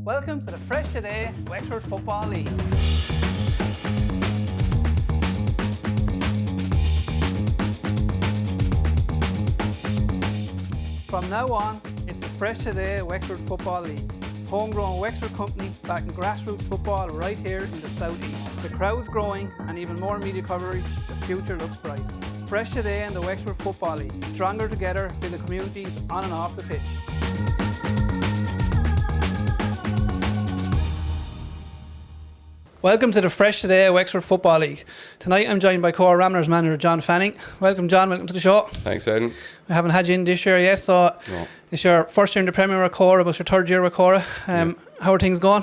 Welcome to the Freshtoday Wexford Football League. From now on, it's the Freshtoday Wexford Football League. Homegrown Wexford company backing grassroots football right here in the southeast. The crowd's growing and even more media coverage. The future looks bright. Freshtoday and the Wexford Football League. Stronger together, building communities on and off the pitch. Welcome to the Freshtoday Wexford Football League. Tonight I'm joined by Corach Ramblers manager John Fanning. Welcome John, welcome to the show. Thanks Aidan. We haven't had you in this year yet, so It's your first year in the Premier with Corach, but it's your third year with Corach. How are things going?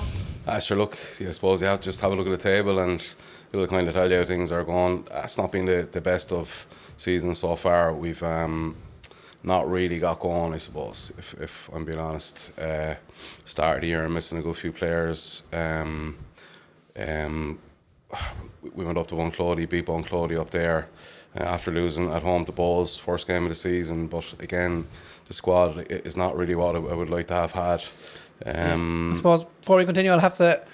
Sure, look, I suppose you have to just have a look at the table and it'll kind of tell you how things are going. It's not been the best of seasons so far. We've not really got going, I suppose, if I'm being honest. Start of the year I'm missing a good few players. We went up to Bunclody, beat Bunclody up there after losing at home to Bowls, first game of the season. But again, the squad is not really what I would like to have had. I suppose before we continue, I'll have to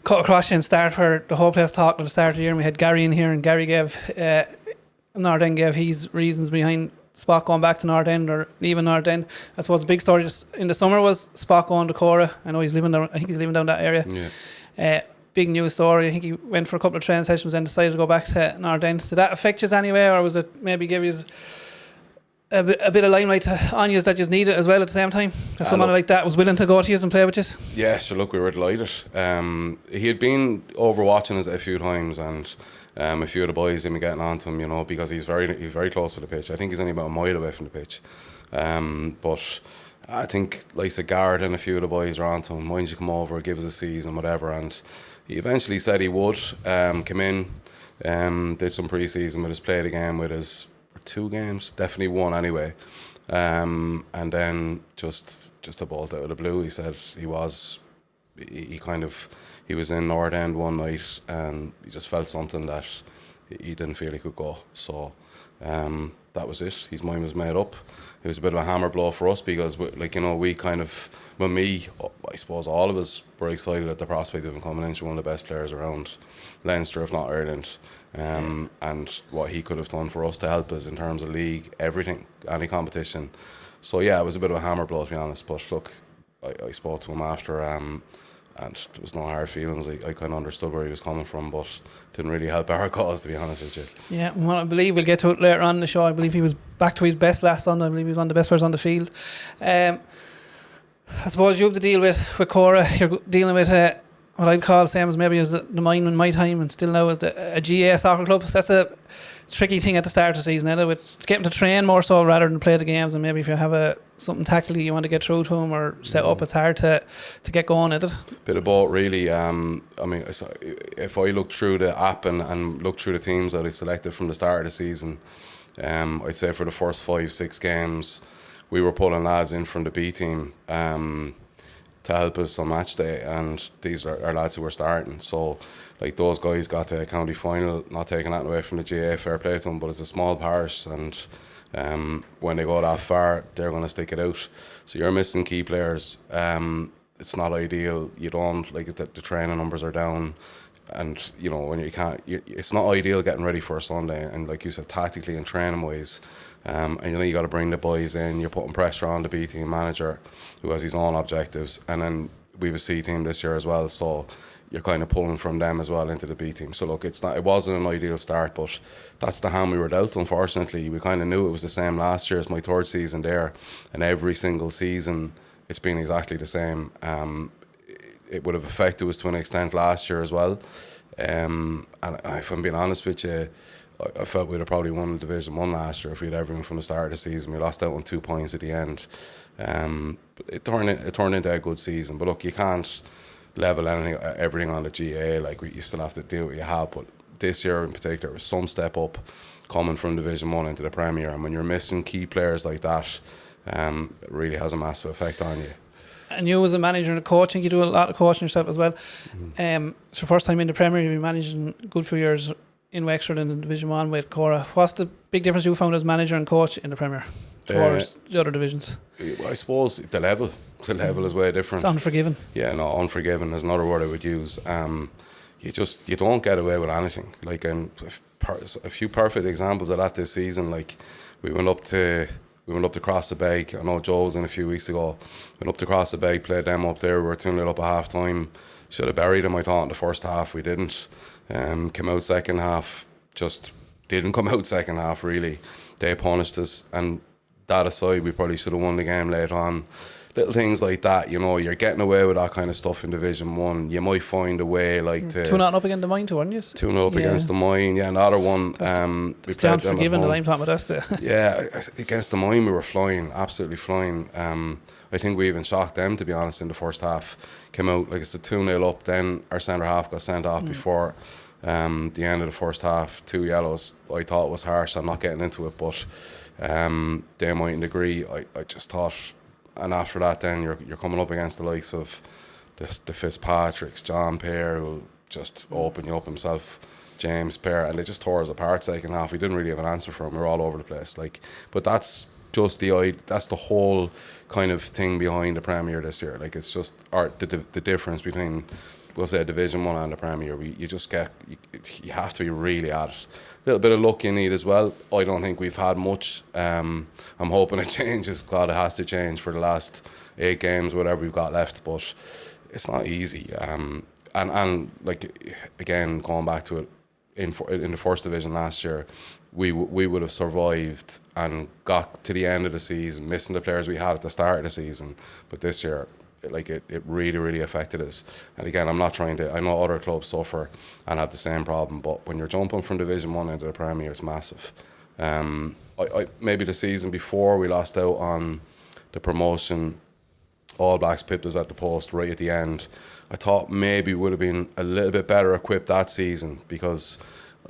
cut across you and start where the whole place talked at the start of the year. And we had Gary in here, and Gary gave North End gave his reasons behind Spock going back to North End or leaving North End. I suppose the big story just in the summer was Spock going to Corach. I know he's living there. I think he's living down that area. Yeah. Big news story. I think he went for a couple of training sessions and decided to go back to North End. Did that affect you anyway, or was it maybe give you a bit of limelight on you that you needed as well at the same time? Because someone like that was willing to go to you and play with you? Yeah, sure, look, we were delighted. He had been over watching us a few times, and a few of the boys had been getting on to him, you know, because he's very close to the pitch. I think he's only about a mile away from the pitch. But I think like the guard and a few of the boys are on to him. Why don't you come over, give us a season, whatever. And he eventually said he would come in, did some pre-season with us, played a game with us, or 2 games, definitely one anyway. And then just a bolt out of the blue, he said he was in North End one night and he just felt something that he didn't feel he could go. So that was it. His mind was made up. It was a bit of a hammer blow for us because, we kind of, I suppose all of us were excited at the prospect of him coming into one of the best players around Leinster, if not Ireland, and what he could have done for us to help us in terms of league, everything, any competition. So yeah, it was a bit of a hammer blow, to be honest. But look, I spoke to him after, and there was no hard feelings. I kind of understood where he was coming from, but didn't really help our cause, to be honest with you. Yeah, well, I believe we'll get to it later on in the show. I believe he was back to his best last Sunday. I believe he was one of the best players on the field. I suppose you have to deal with Corach. You're dealing with what I'd call the same as maybe as the mine in my time, and still now as a GA soccer club. That's a tricky thing at the start of the season, with getting to train more so rather than play the games. And maybe if you have something tactically you want to get through to them or set up, it's hard to get going at it. Bit of both, really. If I look through the app and look through the teams that I selected from the start of the season, I'd say for the first 5-6 games we were pulling lads in from the B team to help us on match day, and these are lads who were starting. So like those guys got to a county final, not taking that away from the GA, fair play to them, but it's a small parish, and when they go that far they're going to stick it out. So you're missing key players. It's not ideal. You don't the training numbers are down, and when you can't, it's not ideal getting ready for a Sunday. And like you said, tactically and training wise, and you got to bring the boys in. You're putting pressure on the B team manager, who has his own objectives, and then we have a C team this year as well. So you're kind of pulling from them as well into the B team. So look, it wasn't an ideal start, but that's the hand we were dealt. Unfortunately, we kind of knew it was the same last year. It's my 3rd season there, and every single season it's been exactly the same. It would have affected us to an extent last year as well. And if I'm being honest with you, I felt we'd have probably won Division 1 last year if we had everything from the start of the season. We lost out on 2 points at the end. But it turned into a good season. But look, you can't level everything on the GA. You still have to do what you have. But this year in particular, there was some step up coming from Division 1 into the Premier. And when you're missing key players like that, it really has a massive effect on you. And you as a manager and a coach, I think you do a lot of coaching yourself as well. It's your first time in the Premier. You've been managing a good few years in Wexford and in Division 1 with Corach. What's the big difference you found as manager and coach in the Premier? towards the other divisions? I suppose the level is way different. It's unforgiving. Yeah, no, unforgiving is another word I would use. You don't get away with anything. Like a few perfect examples of that this season. Like we went up to Cross the Beg. I know Joe was in a few weeks ago. Went up to Cross the Beg, played them up there. We were 2-0 up at half time. Should have buried them, I thought, in the first half. We didn't. Came out second half. Just didn't come out second half really. They punished us, and that aside, we probably should have won the game later on. Little things like that, you're getting away with that kind of stuff in Division 1. You might find a way like to 2-0 up against the Mine too, weren't you? 2-0 up against the Mine, yeah, another one. We played unforgiving that I'm talking about. Yeah, against the Mine we were flying, absolutely flying. I think we even shocked them, to be honest, in the first half. Came out like it's a 2-0 up, then our centre half got sent off before the end of the first half. 2 yellows. I thought it was harsh. I'm not getting into it, but they mightn't agree. I just thought. And after that, then you're coming up against the likes of the Fitzpatricks, John Pear, who'll just open you up himself, James Pear, and they just tore us apart second half. We didn't really have an answer for him. We were all over the place. But that's just that's the whole kind of thing behind the Premier this year. Like it's just the difference between, we'll say, Division 1 and the Premier. You just you have to be really at it. A little bit of luck you need as well. I don't think we've had much. I'm hoping it changes. God, it has to change for the last 8 games, whatever we've got left. But it's not easy. And like again, going back to it, in the first division last year, we would have survived and got to the end of the season, missing the players we had at the start of the season. But this year, it really, really affected us. And again, I'm not trying to, I know other clubs suffer and have the same problem, but when you're jumping from Division 1 into the Premier, it's massive. Maybe the season before we lost out on the promotion, All Blacks pipped us at the post right at the end. I thought maybe we would have been a little bit better equipped that season, because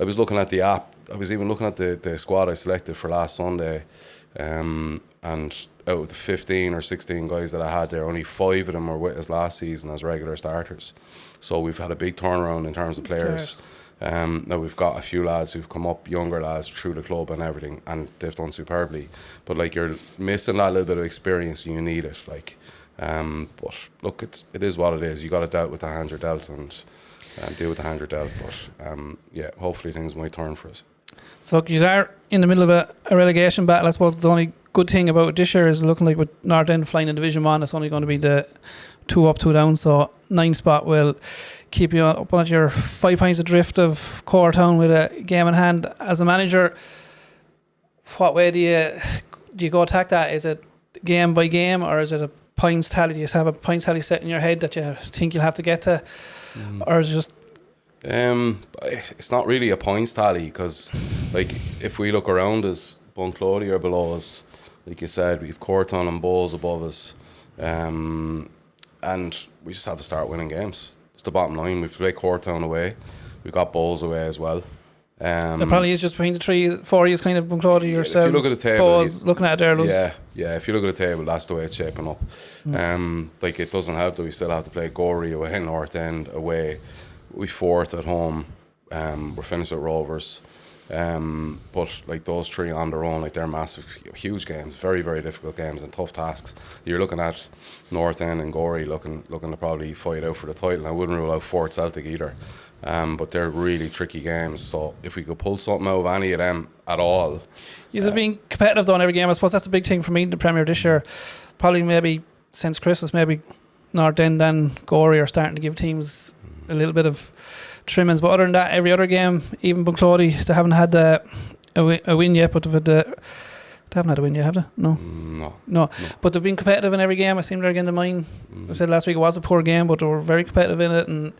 I was looking at the app, I was even looking at the squad I selected for last Sunday, and out of the 15 or 16 guys that I had there, only 5 of them were with us last season as regular starters. So we've had a big turnaround in terms of players. Now we've got a few lads who've come up, younger lads, through the club and everything, and they've done superbly. But like, you're missing that little bit of experience, and you need it. But look, it is what it is. You got to deal with the hand you're dealt and deal with the hand you're dealt. But yeah, hopefully things might turn for us. So you are in the middle of a relegation battle. I suppose the only good thing about this year is looking like with North End flying in Division 1, it's only going to be the 2 up, 2 down. So 9 spot will keep you up on your 5 points adrift of Corach Town with a game in hand. As a manager, what way do you go attack that? Is it game by game, or is it a points tally? Do you have a points tally set in your head that you think you'll have to get to, or is it just? It's not really a points tally, because like, if we look around us, Bunclody are below us, like you said, we've Cortown and Bowes above us, and we just have to start winning games. It's the bottom line. We've played Cortown away, we've got Bowes away as well. It probably is just between the 3-4 years, kind of Bunclody yourselves. If you look at the table, Bowes, looking at it there, yeah. If you look at the table, that's the way it's shaping up. Like, it doesn't help that we still have to play Gorey away, North End away. We 4th at home. We're finished at Rovers. But like, those 3 on their own, like, they're massive, huge games, very, very difficult games and tough tasks. You're looking at North End and Gorey looking to probably fight out for the title. I wouldn't rule out Fort Celtic either. But they're really tricky games. So if we could pull something out of any of them at all. You've been competitive though in every game. I suppose that's a big thing for me in the Premier this year. Probably maybe since Christmas, maybe North End and Gorey are starting to give teams a little bit of trimmings. But other than that, every other game, even Bunclody, they haven't had a win yet, but they haven't had a win yet, have they? No. But they've been competitive in every game. I seem they're again the Mine. I said last week it was a poor game, but they were very competitive in it.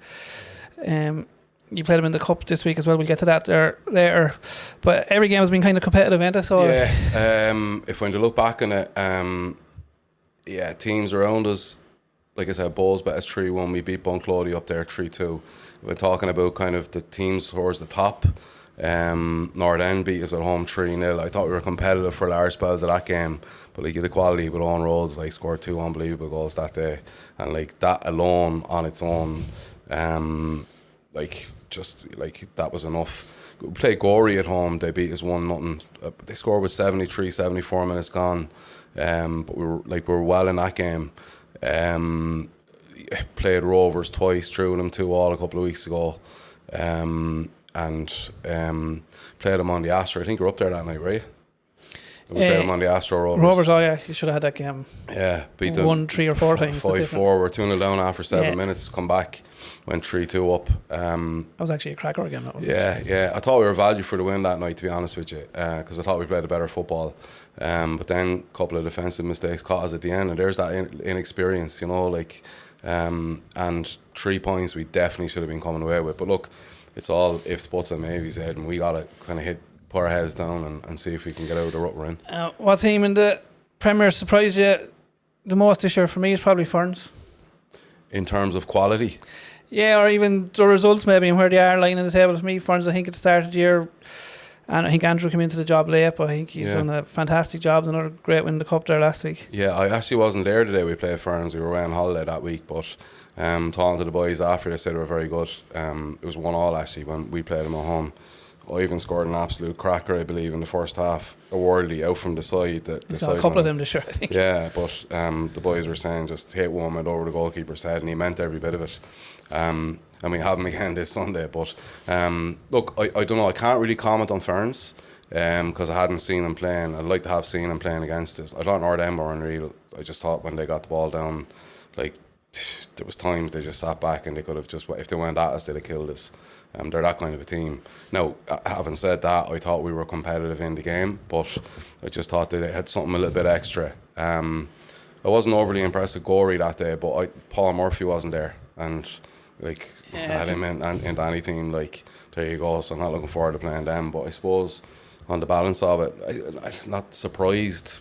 And you played them in the Cup this week as well. We'll get to that there later. But every game has been kind of competitive, ain't it? So yeah. If we're to look back on it, teams around us, like I said, Bowes bet us 3-1. We beat Bunclody up there 3-2. We're talking about kind of the teams towards the top. North End beat us at home 3-0. I thought we were competitive for large spells of that game, but like, the quality with Owen Rhodes, like, scored 2 unbelievable goals that day, and like, that alone on its own, like just like that was enough. We played Gorey at home. They beat us 1-0. They scored with 74 minutes gone. But we were well in that game. Played Rovers twice, drew them 2-2 a couple of weeks ago. And played them on the Astro. I think you're up there that night, right? We played them on the Astro Rovers. Rovers, oh yeah, you should have had that game. Yeah, beat them 1, 3 or 4 times. 5-4. We're 2-0 down after 7 minutes. Come back, went 3-2 up. That was actually a cracker again. That was Yeah. I thought we were value for the win that night, to be honest with you, because I thought we played a better football. But then a couple of defensive mistakes caught us at the end, and there's that inexperience, and 3 points we definitely should have been coming away with. But look, it's all ifs, buts, and maybes, Ed, and we got to kind of put our heads down and see if we can get out of the rut we're in. What team in the Premier surprised you the most this year? For me, it's probably Ferns. In terms of quality? Yeah, or even the results maybe and where they are lying in the table. For me, Ferns, I think at the start of the year, and I think Andrew came into the job late, but I think he's done a fantastic job. Another great win in the Cup there last week. Yeah, I actually wasn't there the day we played Ferns. We were away on holiday that week, but talking to the boys after, they said they were very good. It was 1-1 actually when we played them at home. Ivan scored an absolute cracker, I believe, in the first half. A worldly out from the side. He's got a couple of them this year, I think. Yeah, but the boys were saying just hit one, went over the goalkeeper's head, and he meant every bit of it. And we have him again this Sunday. But look, I don't know. I can't really comment on Ferns because I hadn't seen him playing. I'd like to have seen him playing against us. I thought Nordend were unreal. I just thought when they got the ball down, like there was times they just sat back and they could have just, if they went at us, they'd have killed us. They're that kind of a team. Now, having said that, I thought we were competitive in the game, but I just thought they had something a little bit extra. I wasn't overly impressed with Gorey that day, but Paul Murphy wasn't there, and had him into any team, there you go. So I'm not looking forward to playing them. But I suppose on the balance of it, I'm not surprised.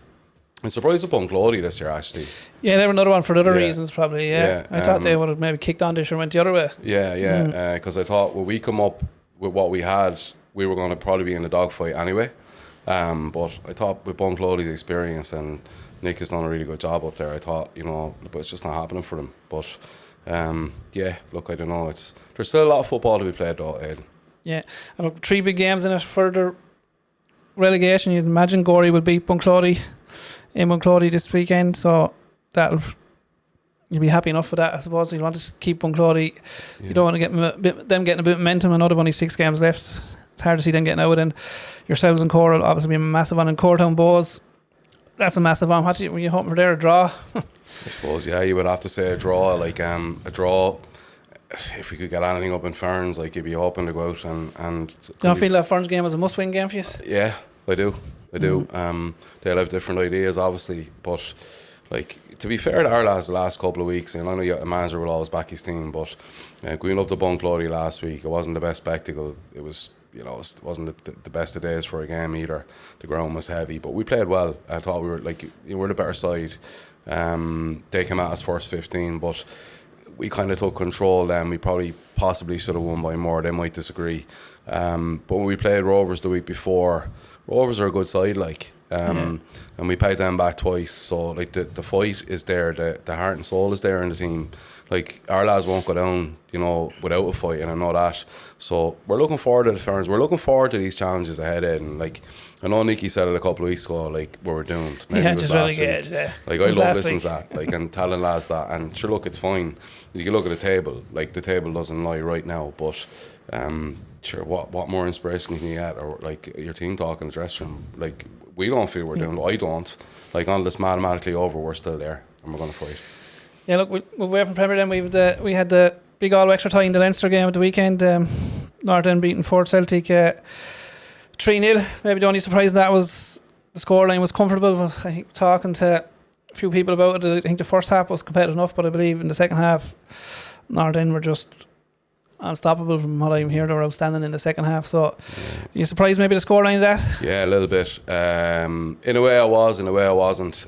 I'm surprised with Bunclody this year, actually. Yeah, they were another one for other reasons, probably. Yeah, I thought they would have maybe kicked on this year and went the other way. Yeah, because I thought when we come up with what we had, we were going to probably be in the dogfight anyway. But I thought with Bunclody's experience, and Nick has done a really good job up there, I thought, but it's just not happening for them. But look, I don't know. There's still a lot of football to be played though, Aidan. Yeah, and look, 3 big games in it for the relegation. You'd imagine Gorey will beat Bunclody in Bunclody this weekend, so you'll be happy enough for that, I suppose. You want to keep Bunclody. You don't want to get them getting a bit of momentum. I know they've only 6 games left. It's hard to see them getting out. And yourselves and Cora will obviously be a massive one. And Cortown Bows, that's a massive one. What were you hoping for there? A draw? I suppose, you would have to say a draw. A draw. If we could get anything up in Ferns, you'd be hoping to go out and. Do you feel that Ferns game was a must-win game for you? Yeah, I do. They'll have different ideas, obviously, but to be fair to our the last couple of weeks, and I know a manager will always back his team, but going up to Bunclody last week, it wasn't the best spectacle. It was, it wasn't the best of days for a game either. The ground was heavy, but we played well. I thought we were we're the better side. They came at us first 15, but we kind of took control then. We possibly should have won by more. They might disagree. But when we played Rovers the week before, Rovers are a good side, and we paid them back twice. So the fight is there, the heart and soul is there in the team. Our lads won't go down, without a fight, and I know that. So we're looking forward to the Ferns. We're looking forward to these challenges ahead, and I know Nicky said it a couple of weeks ago, we were doomed. Maybe it was just last really good. Yeah. I love listening to that, and telling lads that. And sure, look, it's fine. You can look at the table. The table doesn't lie right now, but sure, what more inspiration can you get? Or your team talk in the dressing room. We don't feel we're doomed. I don't. Until it's mathematically over, we're still there, and we're going to fight. Yeah, look, we'll move away from Premier then. We had the big all Wexford tie in the Leinster game at the weekend. Northern beating Fort Celtic 3-0. Maybe the only surprise that was the scoreline was comfortable. But I think talking to a few people about it, I think the first half was competitive enough, but I believe in the second half, Northern were just unstoppable. From what I'm hearing, they were outstanding in the second half. So, you surprised maybe the scoreline of that? Yeah, a little bit. In a way I was, in a way I wasn't.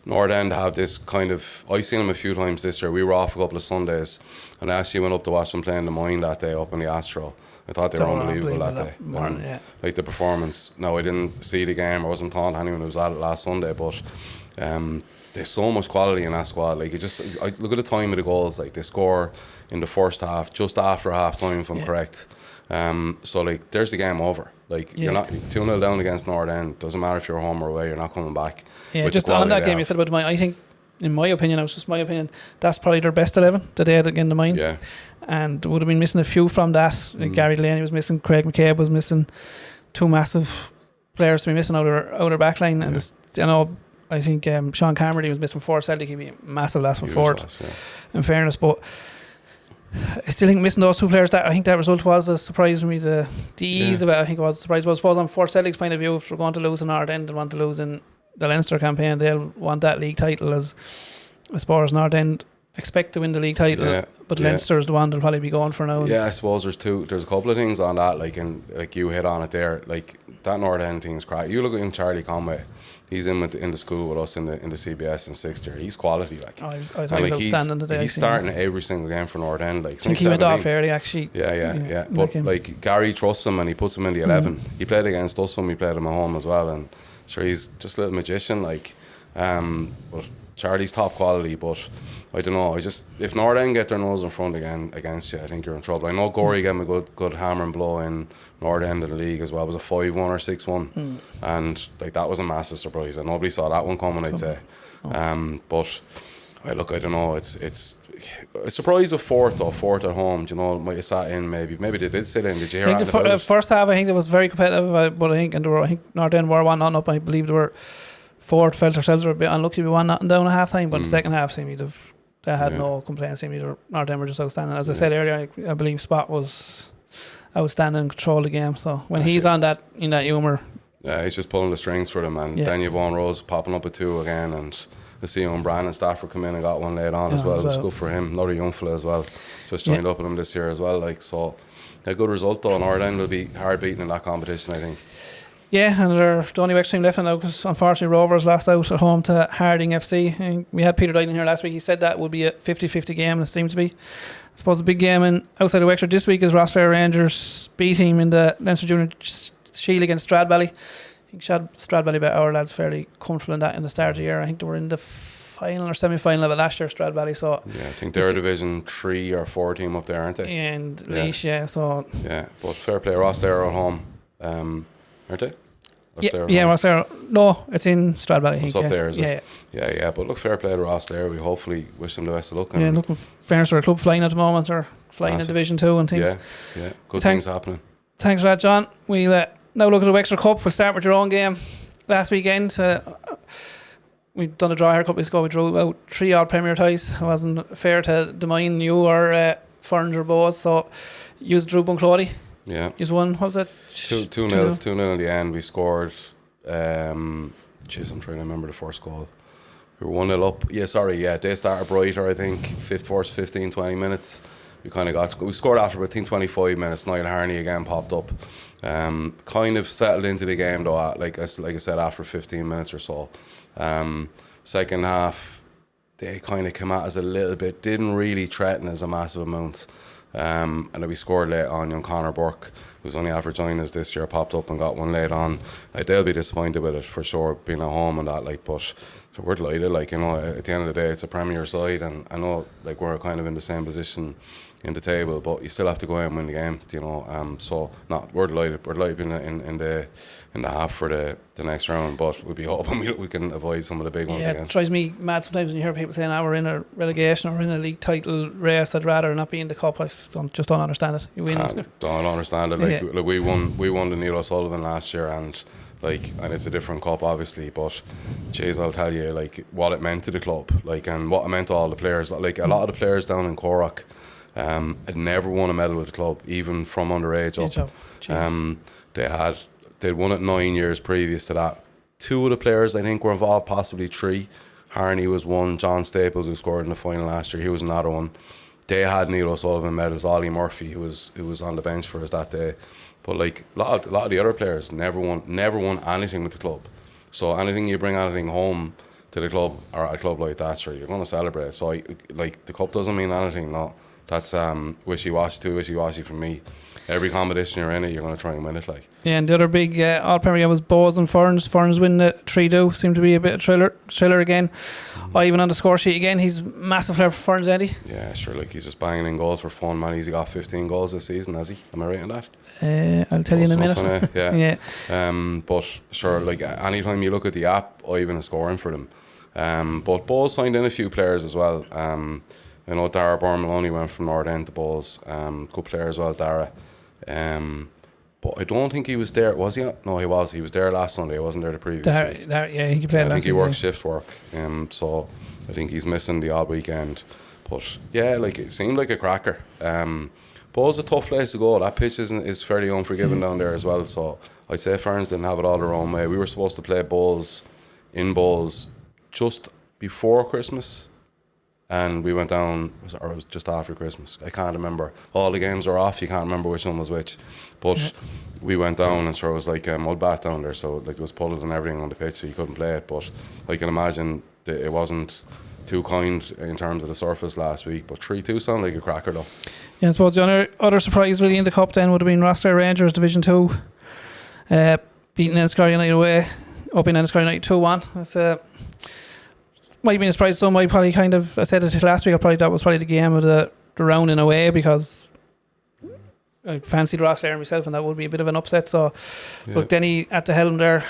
Nordend have this kind of, I've seen them a few times this year. We were off a couple of Sundays, and I actually went up to watch them play in the Mine that day up in the Astro. I thought they were unbelievable that day. The performance. No, I didn't see the game. I wasn't talking to anyone who was at it last Sunday, but there's so much quality in that squad. Like, I look at the time of the goals. Like, they score in the first half, just after half time, if I'm correct. So like, there's the game over. Like, you're not 2-0 down against North End. Doesn't matter if you're home or away, you're not coming back. Yeah, just on that game you said about mine, I think, in my opinion, it's just my opinion, that's probably their best 11 that they had against the mine. Yeah. And would have been missing a few from that. Gary Delaney was missing, Craig McCabe was missing, two massive players to be missing out of their back line. And I think Sean Cameron was missing for Celtic. He'd be a massive loss for Ford, in fairness. But I still think missing those two players, I think that result was a surprise for me. The ease of it, I think it was a surprise. But I suppose on Fort Celtic's point of view, if they're going to lose in North End and want to lose in the Leinster campaign, they'll want that league title, as far as North End expect to win the league title, but Leinster is the one they'll probably be going for now. Yeah, I suppose there's a couple of things on that, like you hit on it there, like that North End thing's crack. You look at young Charlie Conway, he's in the school with us in the CBS in sixth year. He's quality, like. I thought he was outstanding today. He's starting every single game for North End. Like, I think he went off early, actually. Yeah. But like, Gary trusts him and he puts him in the 11. He played against us when we played him at home as well, and so he's just a little magician, like. But Charlie's top quality, but I don't know. If North End get their nose in front again against you, I think you're in trouble. I know Gorey gave him a good hammer and blow in North End of the league as well. It was a 5-1 or 6-1, and like, that was a massive surprise. And nobody saw that one coming, I'd say. But I don't know. It's a surprise with Fort at home. Do you know, might have sat in. Maybe they did sit in. Did you hear? I think the first half, I think it was very competitive. But I think North End were 1-0 up. I believe they were. Ford felt themselves were a bit unlucky to be 1-0 down at half time, but the second half seemed they had no complaints. North End were just outstanding. As I said earlier, I believe Spot was outstanding and controlled the game. So when he's on that in that humour, he's just pulling the strings for them. And then you've Vaughan Rose popping up with 2 again, and the see Brandon Stafford come in and got one laid on as well. It was good for him. Another young fella as well, just joined up with him this year as well. Like, so a good result though. North End will be hard beaten in that competition, I think. Yeah, and they're the only Wexford team left now, because unfortunately Rovers lost out at home to Harding FC. And we had Peter Dyden here last week. He said that would be a 50-50 game, and it seemed to be. I suppose the big game outside of Wexford this week is Rossfair Rangers B team in the Leinster Junior Shield against Stradbally. I think Stradbally bet our lads fairly comfortable in that in the start of the year. I think they were in the final or semi-final of it last year, Stradbally. So yeah, I think they're a Division 3 or 4 team up there, aren't they? And Laois, but fair play, Rossfair at home, aren't they? Rossfair. No, it's in Stradbally, I think. It's up there, is it? Yeah. But look, fair play to Rossfair. We hopefully wish them the best of luck. Looking fairness for a club flying at the moment, or flying in Division 2 and things. Yeah. Good things happening. Thanks for that, John. We'll now look at the Wexford Cup. We'll start with your own game last weekend. We'd done a draw here a couple of weeks ago. We drew out 3 odd Premier ties. It wasn't fair to Demine, you or Ferns or Bowes, so you drew Bunclody. Yeah. You won, what was it? 2-0 in the end. We scored, I'm trying to remember the first goal. We were 1-0 up. They started brighter, I think. First 15, 20 minutes. We scored after about 25 minutes. Niall Harney again popped up. Kind of settled into the game though, like I said, after 15 minutes or so. Second half, they kind of came at us a little bit. Didn't really threaten us a massive amount. And then we scored late on. Young Conor Burke, who's only after joining us this year, popped up and got one late on. They'll be disappointed with it for sure, being at home and that. But so we're delighted. At the end of the day, it's a Premier side, and I know we're kind of in the same position in the table, but you still have to go out and win the game. We're delighted. We're delighted in the half for the next round, but we'll be hoping we can avoid some of the big ones again. It drives me mad sometimes when you hear people saying, we're in a relegation or in a league title race. I'd rather not be in the cup. I just don't understand it. You win. Don't understand it. We won the Neil O'Sullivan last year, and it's a different cup obviously, but jeez, I'll tell you what it meant to the club, and what it meant to all the players. A lot of the players down in Corach had never won a medal with the club, even from underage up. They'd won it 9 years previous to that. 2 of the players I think were involved, possibly 3. Harney was one. John Staples, who scored in the final last year, he was another one. They had Neil O'Sullivan medals. Ollie Murphy, who was on the bench for us that day. But a lot of the other players never won anything with the club. So anything you bring anything home to the club, or a club like that, sure, you're going to celebrate. So the cup doesn't mean anything, no. that's wishy-washy from me. Every competition you're in it, you're going to try and win it. Like. Yeah, and the other big all-Premier game was Bows and Ferns. Ferns win the 3-2. Seemed to be a bit of thriller again. Even on the score sheet again, he's massive player for Ferns, Eddie. Yeah, sure. Like, he's just banging in goals for fun, man. He's got 15 goals this season, has he? Am I right on that? I'll tell you in a minute. Yeah. But sure, like anytime you look at the app, Ivan is scoring for them. But Bowes signed in a few players as well. I know Dara Bormaloney went from North End to Bowes. Good player as well, Dara. But I don't think he was there. Was he? No, he was. He was there last Sunday. He wasn't there the previous week. Yeah, he played last week. I think he works shift work. So I think he's missing the odd weekend. But yeah, like it seemed like a cracker. Bowes is a tough place to go. That pitch is fairly unforgiving down there as well. So I'd say Ferns didn't have it all their own way. We were supposed to play Bowes in Bowes just before Christmas. And we went down, or it was just after Christmas. I can't remember. All the games are off. You can't remember which one was which. But we went down, and sure, it was like a mud bath down there. So like there was puddles and everything on the pitch, so you couldn't play it. But I can imagine that it wasn't too kind in terms of the surface last week. But 3-2 sounded like a cracker though. Yeah, I suppose the other surprise really in the cup then would have been Rossler Rangers Division 2, beating Enniscorthy United away, up in Enniscorthy United 2-1. That's might have been a surprise. Some might probably I said it last week. That was probably the game of the round in a way, because I fancied Rossler myself, and that would be a bit of an upset. So, but Denny at the helm there.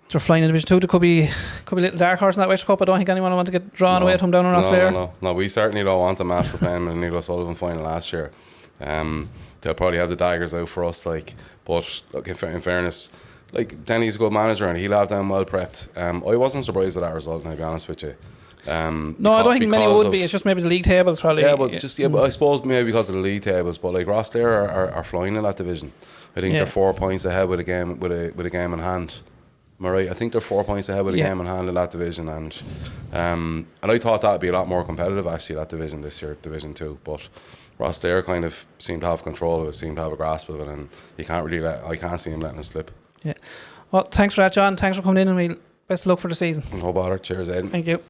They're flying in Division 2. There could be a little dark horse in that Wexford Cup. I don't think anyone will want to get drawn away from down on Rossler. No, we certainly don't want them after playing in the Neil O'Sullivan final last year. They'll probably have the daggers out for us. But look, in fairness, like Denny's a good manager and he'll have them well prepped. I wasn't surprised at that result, and I'll be honest with you. No, I don't think many would be. It's just maybe the league tables probably. But I suppose maybe because of the league tables. But like Rossler are flying in that division. I think they're 4 points ahead with a game in hand. Am I right? I think they're 4 points ahead with a game in hand in that division, and I thought that'd be a lot more competitive actually, that division this year, Division 2. But Rossler kind of seemed to have control of it, seemed to have a grasp of it, and I can't see him letting it slip. Yeah. Well, thanks for that, John. Thanks for coming in, and best of luck for the season. No bother. Cheers, Aidan. Thank you.